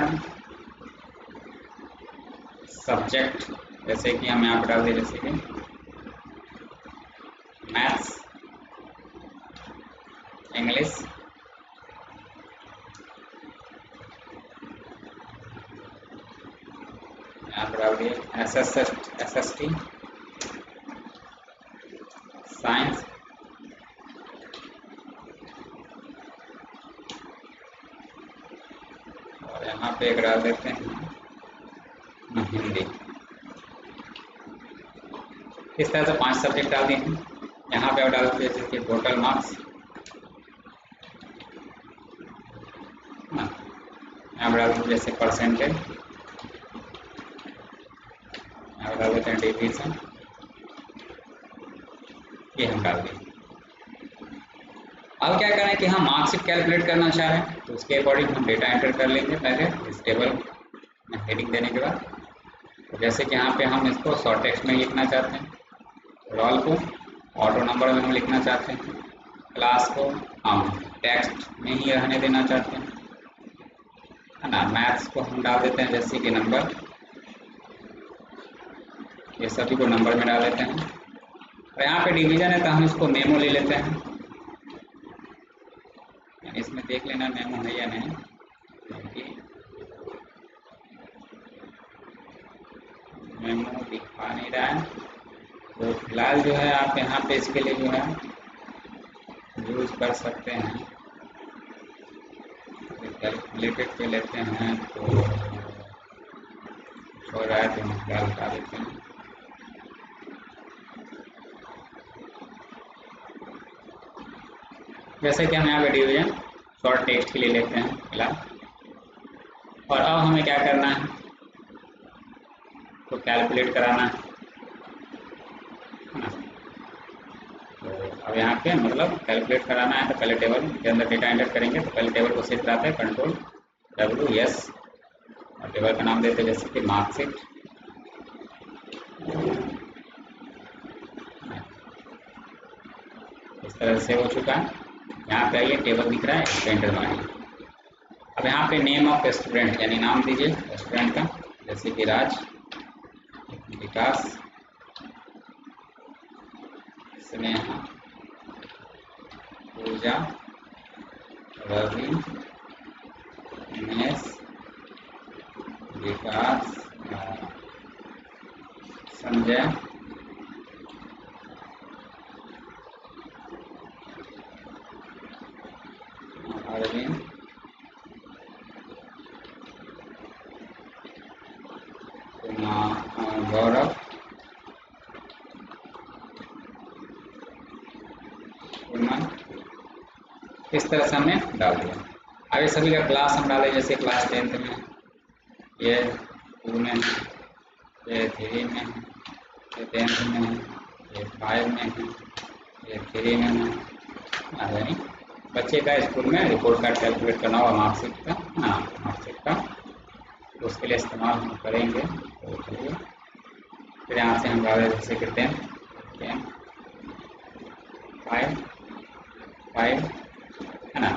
सब्जेक्ट, जैसे कि हम यहाँ पर डाल दें, जैसे कि मैथ्स, इंग्लिश, यहाँ पर डाल दिए SST, साइंस, और यहाँ पे एक डाल देते हैं हिंदी। इस तरह से 5 सब्जेक्ट डाल दिए हैं। यहाँ पे आप डाल दीजिए जैसे कि टोटल मार्क्स, यहाँ पर डाल दीजिए जैसे परसेंटेज, यहाँ पर डाल देते हैं डिवीजन, ये हम डाल दिए। अब क्या करें कि हम मार्कशीट कैलकुलेट करना चाह रहे हैं, तो उसके अकॉर्डिंग हम डेटा एंटर कर लेंगे पहले इस टेबल में हेडिंग देने के बाद। तो जैसे कि यहाँ पे हम इसको शॉर्ट टेक्स्ट में लिखना चाहते हैं, रोल को ऑटो नंबर में हम लिखना चाहते हैं, क्लास को हम टेक्स्ट में ही रहने देना चाहते हैं, है ना। मैथ्स को हम डाल देते हैं जैसे कि नंबर, ये सभी को नंबर में डाल देते हैं। और यहाँ पे डिवीजन है तो हम इसको मेमो ले लेते हैं, इसमें देख लेना मेमो है या नहीं, मेमो दिखा नहीं रहा है। तो फिलहाल जो है आप यहाँ पे इसके लिए जो है यूज कर सकते हैं, कैलकुलेटेड पे लेते हैं तो हो रहा है, तो हम क्या बता देते हैं। जैसे कि हम यहाँ पे डिवीजन शॉर्ट टेक्स्ट के लिए लेते हैं फिलहाल। और अब हमें क्या करना है, तो कैलकुलेट कराना है ना। तो अब यहाँ पे मतलब कैलकुलेट कराना है तो पहले टेबल के अंदर डेटा एंटर करेंगे, तो पहले टेबल को सेट कराते हैं Ctrl+W और टेबल का नाम देते हैं जैसे कि मार्कशीट। इस तरह से हो चुका है। यहाँ पे आइए टेबल दिख रहा है, इसको एंटर मारिए। अब यहाँ पे नेम ऑफ स्टूडेंट यानी नाम दीजिए स्टूडेंट का, जैसे कि राज, विकास, स्नेहा, पूजा, रवि, उमेश, विकास, संजय, अरविंद, गौरव, कुमार। इस तरह से हमने डाल दिया। अब ये सभी का क्लास हम डालें, जैसे क्लास 10th में, ये 2 में, ये 3 में, ये 10th में, ये 5 में है, ये 3 में है। यानी बच्चे का स्कूल में रिपोर्ट कार्ड कैलकुलेट करना होगा मार्कशीट का, हाँ मार्कशीट का, तो उसके लिए इस्तेमाल हम करेंगे। तो चलिए फिर यहाँ से हम डालें जैसे कि 10, 5 है ना।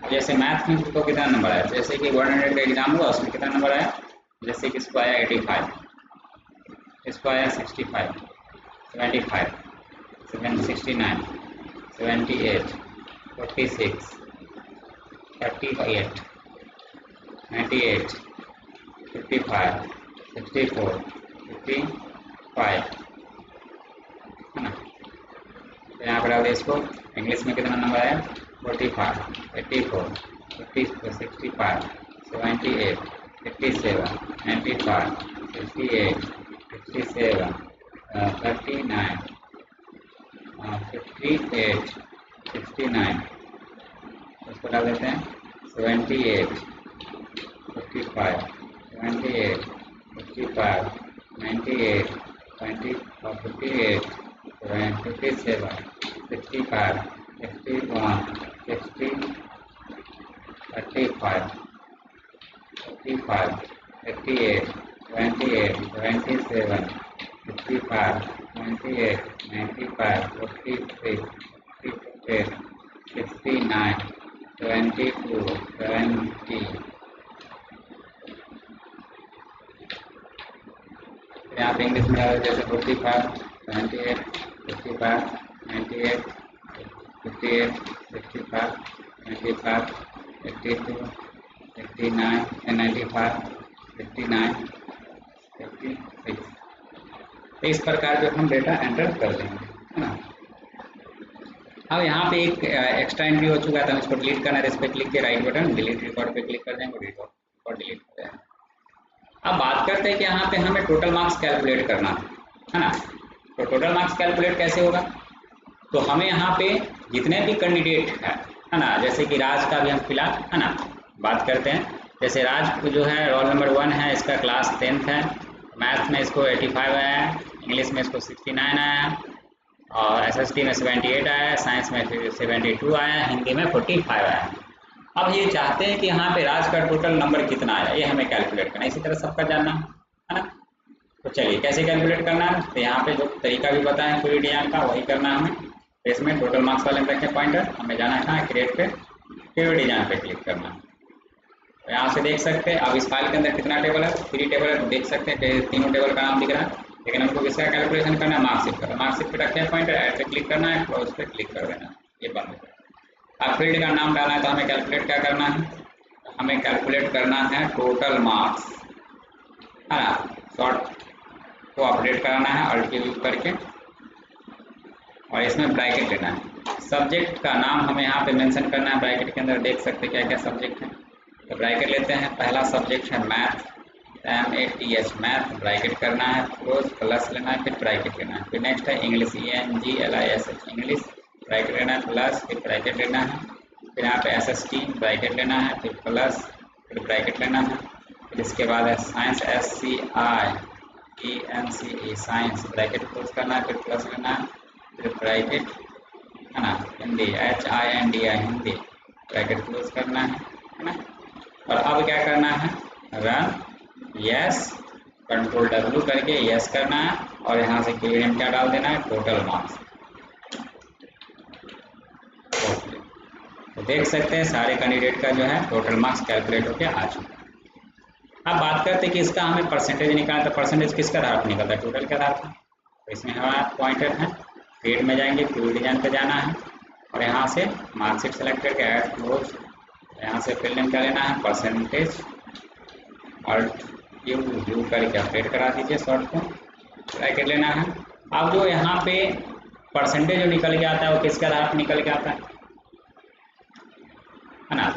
अब जैसे मैथ में तो कितना नंबर आया, जैसे कि 100 का एग्जाम हुआ उसमें कितना नंबर आया, जैसे कि इसको आया 85, इसको आया 65, 75, 69, 78, 46, 38, 98, 55, 64, 55 है ना। तो यहाँ पर आगे इसको इंग्लिश में कितना नंबर आया, 45, 84, 65, 78, 57, 95, 68, 67, 39, 58, 69, इसको डाल देते हैं 78, 55, 78, 55, 98, 20, 58, 57, 65, 61, 60, 35, 55, 88, 28, 27, 55, 28, 95, 43, 54, 69, 72, 70। यहाँ पे इंग्लिश में जैसे 45, 78, 55, 98, 58, 65, 95, 82, 89, 95, 59, 56। तो इस प्रकार जो हम डेटा एंटर कर देंगे, है ना। अब यहाँ पे एक एक्स्ट्रा एंट्री हो चुका था, हम इसको डिलीट करना है। इस पर क्लिक के राइट बटन डिलीट रिकॉर्ड पे क्लिक कर देंगे, रिकॉर्ड डिलीट कर देंगे। अब बात करते हैं कि यहाँ पे हमें टोटल मार्क्स कैलकुलेट करना है ना। तो टोटल मार्क्स कैलकुलेट कैसे होगा, तो हमें यहाँ पे जितने भी कैंडिडेट है ना, जैसे कि राज का भी हम फिलहाल है ना बात करते हैं। जैसे राज जो है रोल नंबर 1 है, इसका क्लास 10th है, मैथ में इसको 85 आया है, इंग्लिश में इसको 69 आया है, और SST में 78 आया है, साइंस में 72 आया है, हिंदी में 45 आया है। अब ये चाहते हैं कि यहाँ पे राज का टोटल नंबर कितना आया, ये हमें कैलकुलेट करना है, इसी तरह सबका जानना है ना। तो चलिए कैसे कैलकुलेट करना है, तो यहाँ पे जो तरीका भी बताएं पूरी डिजाइन का वही करना है हमें। तो इसमें टोटल मार्क्स वाले में रखें पॉइंटर, हमें जाना है क्रिएट पे, फिर डिजाइन पे क्लिक करना है। तो यहाँ से देख सकते हैं अब इस फाइल के अंदर कितना टेबल है, 3 टेबल है। देख सकते हैं कि तीनों टेबल का नाम दिख रहा है, लेकिन हमको किसका कैलकुलेशन करना है, मार्कशीट का। मार्कशीट पे रखे पॉइंटर, ऐड पे क्लिक करना है, क्लोज पे क्लिक कर देना, ये बंद हो गया। अब फील्ड का नाम डालना है, तो हमें कैलकुलेट क्या करना है, हमें कैलकुलेट करना है टोटल मार्क्स, है ना। शॉर्ट को अपडेट कराना है अल्ट की यूज करके, और इसमें ब्रैकेट लेना है। सब्जेक्ट का नाम हमें यहाँ पे मेंशन करना है, ब्रैकेट के अंदर देख सकते हैं क्या क्या सब्जेक्ट है। तो ब्रैकेट लेते हैं, पहला सब्जेक्ट है मैथ, MATH मैथ, ब्रैकेट करना है, क्लोज, प्लस लेना है, फिर ब्रैकेट लेना है। फिर नेक्स्ट है इंग्लिश, ENGLISH इंग्लिश, ब्रैकेट लेना है, प्लस, फिर ब्रैकेट लेना है। फिर यहाँ पे SST ब्रैकेट लेना है, फिर प्लस, फिर ब्रैकेट लेना है। फिर इसके बाद है science, SCIENCE science, bracket close करना है, फिर प्लस लेना है, फिर ब्रैकेट, है ना। Hindi HINDI Hindi, bracket close करना है ना। और अब क्या करना है, रन यस, कंट्रोल W करके यस करना है, और यहाँ से कीवर्ड में क्या डाल देना है, टोटल मार्क्स। ओके, तो देख सकते हैं सारे कैंडिडेट का जो है टोटल मार्क्स कैलकुलेट होकर आ चुका है। अब बात करते हैं कि इसका हमें परसेंटेज निकालना, तो परसेंटेज किसके आधार पर निकलता है, टोटल के आधार पर। तो इसमें हमारा पॉइंटर है, ग्रेड में जाएंगे, प्यूर डिजाइन पे जाना है, और यहाँ से मार्कशीट सेलेक्ट करके ऐड क्लोज, यहाँ से फिल नेम क्या लेना है, परसेंटेज, और यू करके अपडेट करा दीजिए शॉर्ट को, ब्रैकेट लेना है। अब जो यहाँ पे परसेंटेज जो निकल के आता है वो किसके आधार पर निकल के आता है ना।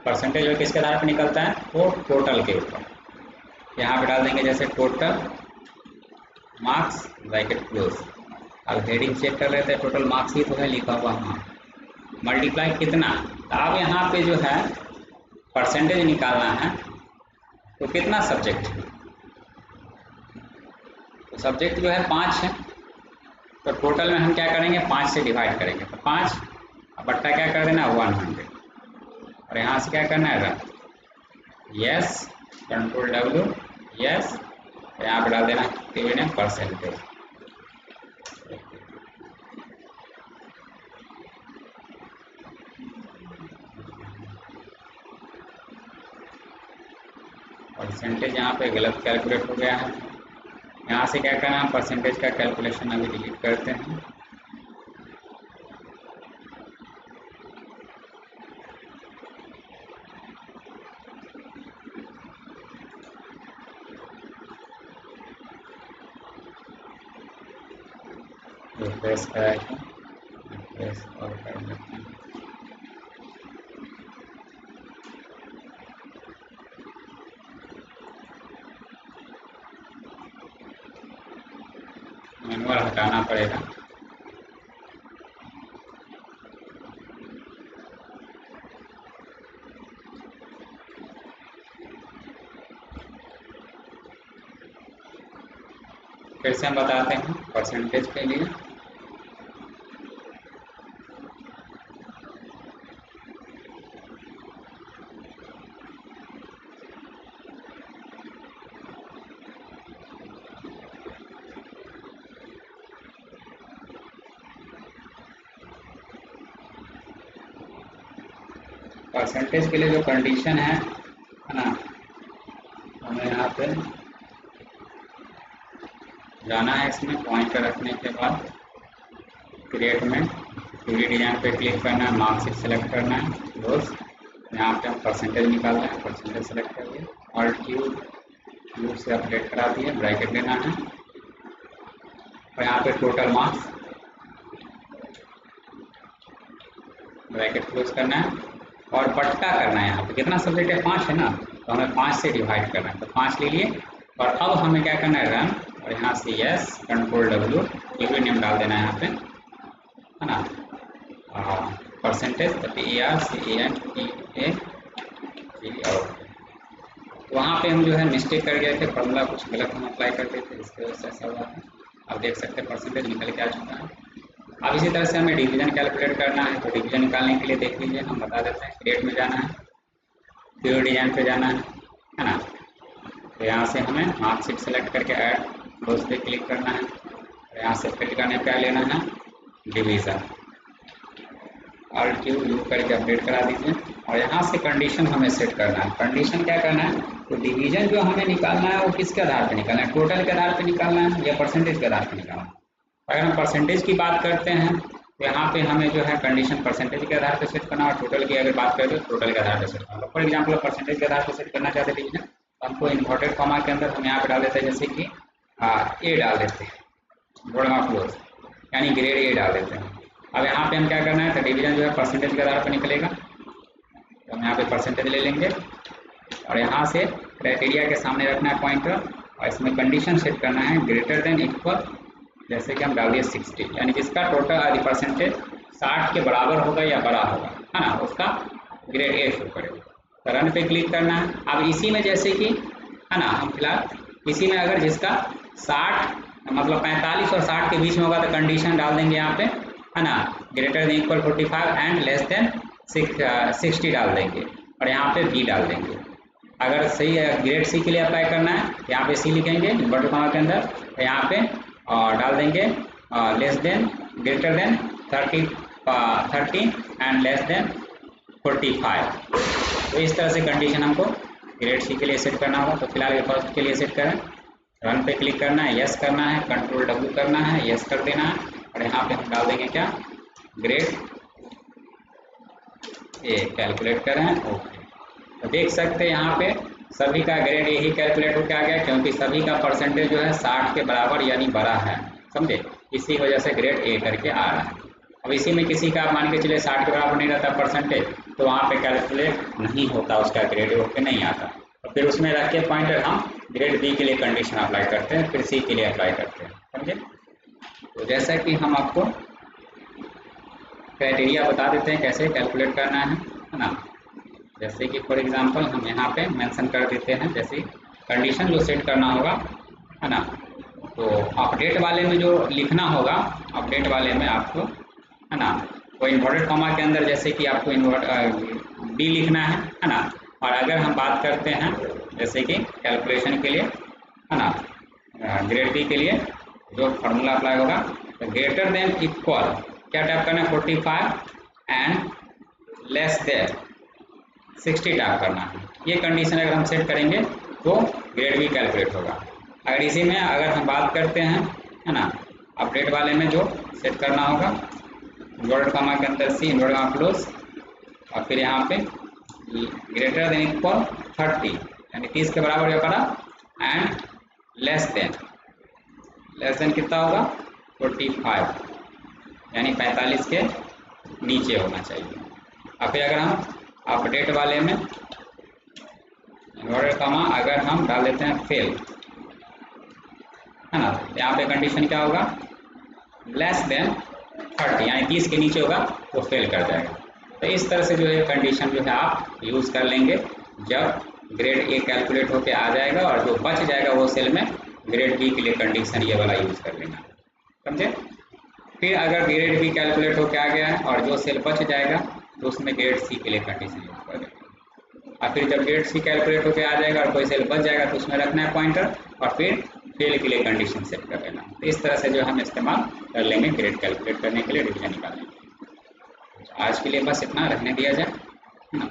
परसेंटेज जो किसके आधार पर निकलता है, वो टोटल के ऊपर। यहाँ पे डाल देंगे जैसे टोटल मार्क्स, ब्रैकेट क्लोज। अब हेडिंग चेक कर लेते हैं, टोटल मार्क्स ही तो है लिखा हुआ वहाँ, मल्टीप्लाई कितना। तो अब यहाँ पे जो है परसेंटेज निकालना है, तो कितना सब्जेक्ट है, तो सब्जेक्ट जो है 5 है, तो टोटल में हम क्या करेंगे, 5 से डिवाइड करेंगे, तो 5 बट्टा क्या कर देना 100, और यहाँ से क्या करना है run yes, control W yes, यहाँ पे डाल देना कीवर्ड है परसेंटेज। परसेंटेज यहाँ पे गलत कैलकुलेट हो गया है, यहाँ से क्या करना है, परसेंटेज का कैलकुलेशन अभी डिलीट करते हैं। रिफ्रेश कराएंगे, रिफ्रेश और कर लेते हैं। मैनुअल हटाना पड़ेगा, फिर से हम बताते हैं परसेंटेज के लिए। परसेंटेज के लिए जो कंडीशन है ना, हमें यहाँ पे जाना है। इसमें पॉइंटर रखने के बाद क्रिएट में 2D डिजाइन पे क्लिक करना है, मार्कशीट सेलेक्ट करना है, क्लोज। यहाँ पे हम परसेंटेज निकाल रहे हैं, परसेंटेज सेलेक्ट करिए, ऑल्ट क्यू से अपडेट करा दिए, ब्रैकेट लेना है और यहाँ पे टोटल मार्क्स, ब्रैकेट क्लोज करना है और बट्टा करना है। यहाँ पे कितना सब्जेक्ट है, 5 है ना, तो हमें 5 से डिवाइड करना है, तो 5 ले लिए। और अब हमें क्या करना है, रन, और यहाँ से yes, control W, UV name डाल देना है यहाँ पे, है ना, परसेंटेज ARCANTEA। वहाँ पे हम जो है मिस्टेक कर गए थे, फॉर्मूला कुछ गलत हम अप्लाई कर देते, इसके वजह से ऐसा हुआ है। अब देख सकते हैं परसेंटेज निकल के आ चुका है। अब इसी तरह से हमें डिवीजन कैलकुलेट करना है, तो डिवीजन निकालने के लिए देख लीजिए, हम बता देते हैं, क्रिएट में जाना है, फिर डिजाइन पे जाना है ना। तो यहाँ से हमें मार्कशीट सेलेक्ट करके ऐड क्लोज पे क्लिक करना है, और यहाँ से फिल करने पे लेना है डिवीज़न, ऑल्ट क्यू यू करके अपडेट करा दीजिए। और यहाँ से कंडीशन हमें सेट करना है। कंडीशन क्या करना है, तो डिवीजन जो हमें निकालना है वो किसके आधार पर निकालना है, टोटल के आधार पर निकालना है या परसेंटेज के आधार पर निकालना है। अगर हम परसेंटेज की बात करते हैं तो यहाँ पे हमें जो है कंडीशन परसेंटेज के आधार पर सेट करना, और टोटल की अगर बात करें तो टोटल के आधार पर सेट करना। फॉर एग्जाम्पल परसेंटेज के आधार पर सेट करना चाहते डिवीजन, तो हमको इन्वर्टेड कॉमा के अंदर हम यहाँ पे डाल देते हैं, जैसे कि A डाल देते हैं, बोर्डमा क्लोज, यानी ग्रेड A डाल देते हैं। अब यहाँ पे हम क्या करना है, तो डिवीजन जो है परसेंटेज के आधार पर निकलेगा, तो हम यहाँ पे परसेंटेज ले लेंगे और यहाँ से क्राइटेरिया के सामने रखना है पॉइंटर, और इसमें कंडीशन सेट करना है ग्रेटर देन इक्वल, जैसे कि हम डाल दिए 60, यानी जिसका टोटल परसेंटेज 60 के बराबर होगा या बड़ा होगा, है ना, उसका ग्रेड A शो करेगा। तो रन पे क्लिक करना है। अब इसी में जैसे कि, है ना, हम फिलहाल इसी में अगर जिसका 60 मतलब 45 और 60 के बीच में होगा तो कंडीशन डाल देंगे यहाँ पे, है ना, greater than equal 45 and less than 60 डाल देंगे, और यहाँ पे B डाल देंगे। अगर सही ग्रेड C के लिए अप्लाई करना है, यहाँ पे C लिखेंगे इन्वर्टेड कॉमा के अंदर, तो यहाँ पे डाल देंगे less than greater than 30 and less than 45। तो इस तरह से कंडीशन हमको ग्रेड C के लिए सेट करना होगा। तो फिलहाल ये फर्स्ट के लिए सेट करें, रन पे क्लिक करना है, यस करना है, कंट्रोल W करना है, यस कर देना है, और यहाँ पे हम डाल देंगे क्या, ग्रेड A कैलकुलेट करें, ओके। तो देख सकते हैं यहाँ पे सभी का ग्रेड A ही कैलकुलेट होकर आ गया, क्योंकि सभी का परसेंटेज जो है 60 के बराबर यानी बड़ा है, समझे, इसी वजह से ग्रेड A करके आ रहा है। अब इसी में किसी का मान के चलिए 60 के बराबर नहीं रहता परसेंटेज, तो वहाँ पे कैलकुलेट नहीं होता, उसका ग्रेड A पे नहीं आता। और फिर उसमें रख के पॉइंटर हम ग्रेड B के लिए कंडीशन अप्लाई करते हैं, फिर C के लिए अप्लाई करते हैं, समझे। तो जैसा कि हम आपको क्राइटेरिया बता देते हैं कैसे कैलकुलेट करना है ना। जैसे कि फॉर एग्जांपल हम यहाँ पे मेंशन कर देते हैं, जैसे कंडीशन जो सेट करना होगा, है ना, तो अपडेट वाले में जो लिखना होगा, अपडेट वाले में आपको, है ना, वो इन्वर्टेड कॉमा के अंदर जैसे कि आपको B लिखना है ना। और अगर हम बात करते हैं जैसे कि कैलकुलेशन के लिए, है ना, ग्रेड B के लिए जो फार्मूला अप्लाई होगा, तो ग्रेटर देन इक्वल क्या टाइप करना है, 45 एंड लेस देन 60 टाइप करना है। ये कंडीशन अगर हम सेट करेंगे तो ग्रेड B कैलकुलेट होगा। अगर इसी में अगर हम बात करते हैं, है ना, अपडेट वाले में जो सेट करना होगा, इन्वर्टेड कॉमा के अंदर C इन्वर्टेड कॉमा क्लोज, और फिर यहाँ पे ग्रेटर देन इक्वल 30 यानी 30 के बराबर या बड़ा, एंड लेस देन कितना होगा, 45 यानी 45 के नीचे होना चाहिए। और फिर अगर हम अपडेट वाले में इन्वर्टेड कॉमा अगर हम डाल देते हैं फेल, है ना, यहाँ पे कंडीशन क्या होगा, लेस देन 30 यानी 30 के नीचे होगा तो फेल कर जाएगा। तो इस तरह से जो है कंडीशन जो है आप यूज़ कर लेंगे जब ग्रेड A कैलकुलेट होके आ जाएगा, और जो बच जाएगा वो सेल में ग्रेड B के लिए कंडीशन ये वाला यूज़ कर लेना, समझे। फिर अगर ग्रेड B कैलकुलेट होके आ गया है और जो सेल बच जाएगा तो उसमें ग्रेड C के लिए कंडीशन यूज कर देंगे। और फिर जब ग्रेड C कैलकुलेट होके आ जाएगा और कोई सेल बच जाएगा तो उसमें रखना है पॉइंटर, और फिर फेल के लिए कंडीशन सेट कर लेना। तो इस तरह से जो हम इस्तेमाल कर लेंगे ग्रेड कैलकुलेट करने के लिए, डिवीजन निकालने के लिए। आज के लिए बस इतना रखने दिया जाए, है ना।